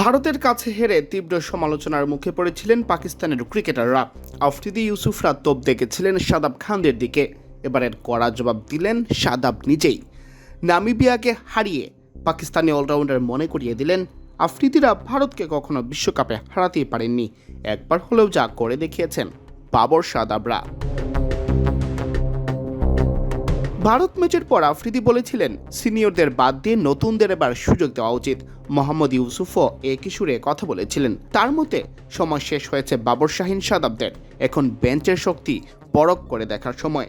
ভারতের কাছে হেরে তীব্র সমালোচনার মুখে পড়েছিলেন পাকিস্তানের ক্রিকেটাররা। আফ্রিদি ইউসুফরা তোপ দেখেছিলেন শাদাব খানদের দিকে। এবারের কড়া জবাব দিলেন শাদাব নিজেই। নামিবিয়াকে হারিয়ে পাকিস্তানি অলরাউন্ডার মনে করিয়ে দিলেন আফ্রিদিরা ভারতকে কখনো বিশ্বকাপে হারাতেই পারেননি, একবার হলেও যা করে দেখিয়েছেন বাবর শাদাবরা। ভারত ম্যাচের পর আফ্রিদি বলেছিলেন, সিনিয়রদের বাদ দিয়ে নতুনদের এবার সুযোগ দেওয়া উচিত। মোহাম্মদ ইউসুফও একই সুরে কথা বলেছিলেন। তার মতে সময় শেষ হয়েছে বাবর শাহিন শাদাবদের, এখন বেঞ্চের শক্তি পরখ করে দেখার সময়।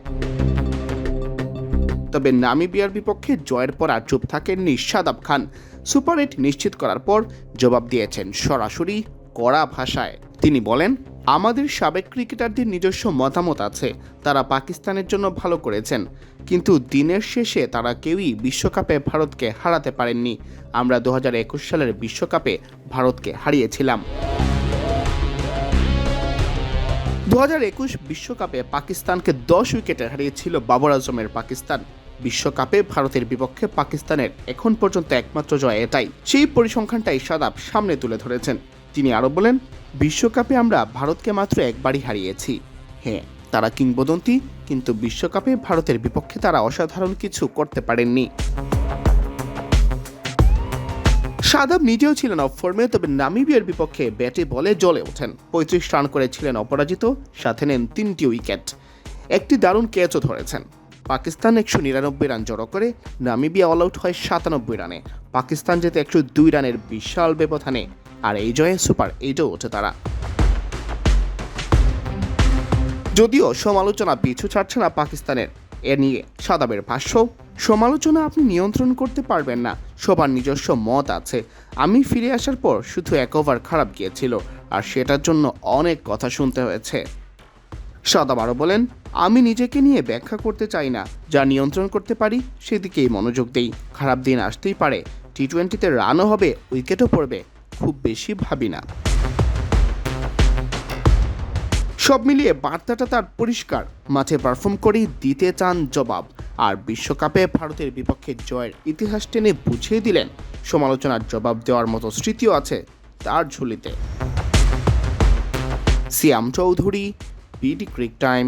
তবে নামিবিয়ার বিপক্ষে জয়ের পর আর চুপ থাকেননি শাদাব খান। সুপার 8 নিশ্চিত করার পর জবাব দিয়েছেন সরাসরি কড়া ভাষায়। তিনি বলেন, আমাদের সাবেক ক্রিকেটারদের নিজস্ব মতামত আছে, তারা পাকিস্তানের জন্য ভালো করেছেন, কিন্তু দিনের শেষে তারা কেউই বিশ্বকাপে ভারতকে হারাতে পারেননি। আমরা 2021 সালের বিশ্বকাপে ভারতকে হারিয়েছিলাম। 2021 বিশ্বকাপে পাকিস্তানকে 10 উইকেটে হারিয়েছিল বাবর আজমের পাকিস্তান। বিশ্বকাপে ভারতের বিপক্ষে পাকিস্তানের এখন পর্যন্ত একমাত্র জয় এটাই। সেই পরিসংখ্যানটাই শাদাব সামনে তুলে ধরেছেন। তিনি আরও বলেন, বিশ্বকাপে আমরা ভারতকে মাত্র একবারই হারিয়েছি। হ্যাঁ, তারা কিংবদন্তি, কিন্তু বিশ্বকাপে ভারতের বিপক্ষে তারা অসাধারণ কিছু করতে পারেননি। শাদাব নিজেও ছিলেন অফ ফর্মে, তবে নামিবিয়ার বিপক্ষে ব্যাটে বলে জ্বলে ওঠেন। 35 রান করেছিলেন অপরাজিত, সাথে নেন 3টি উইকেট, একটি দারুণ ক্যাচও ধরেছেন। পাকিস্তান 199 রান জড়ো করে, নামিবিয়া অল আউট হয় 97 রানে। পাকিস্তান যেতে 102 রানের বিশাল ব্যবধানে, আর এই জয়ে সুপার 8-এও ওঠে তারা। যদিও সমালোচনা পিছু ছাড়ছে না পাকিস্তানের। এ নিয়ে শাদাবের ভাষ্য, সমালোচনা আপনি নিয়ন্ত্রণ করতে পারবেন না, সবার নিজস্ব মত আছে। আমি ফিরে আসার পর শুধু এক ওভার খারাপ গিয়েছিল, আর সেটার জন্য অনেক কথা শুনতে হয়েছে। শাদাব আরও বলেন, আমি নিজেকে নিয়ে ব্যাখ্যা করতে চাই না, যা নিয়ন্ত্রণ করতে পারি সেদিকেই মনোযোগ দেই। খারাপ দিন আসতেই পারে, টি-20তে রানও হবে, উইকেটও পড়বে, খুব বেশি ভাবি না। সব মিলিয়ে বার্তাটা তার পরিষ্কার, মাঠে পারফর্ম করেই দিতে চান জবাব। আর বিশ্বকাপে ভারতের বিপক্ষে জয়ের ইতিহাস টেনে বুঝিয়ে দিলেন, সমালোচনার জবাব দেওয়ার মতো স্মৃতিও আছে তার ঝুলিতে। সিয়াম চৌধুরী, বিডি ক্রিক টাইম।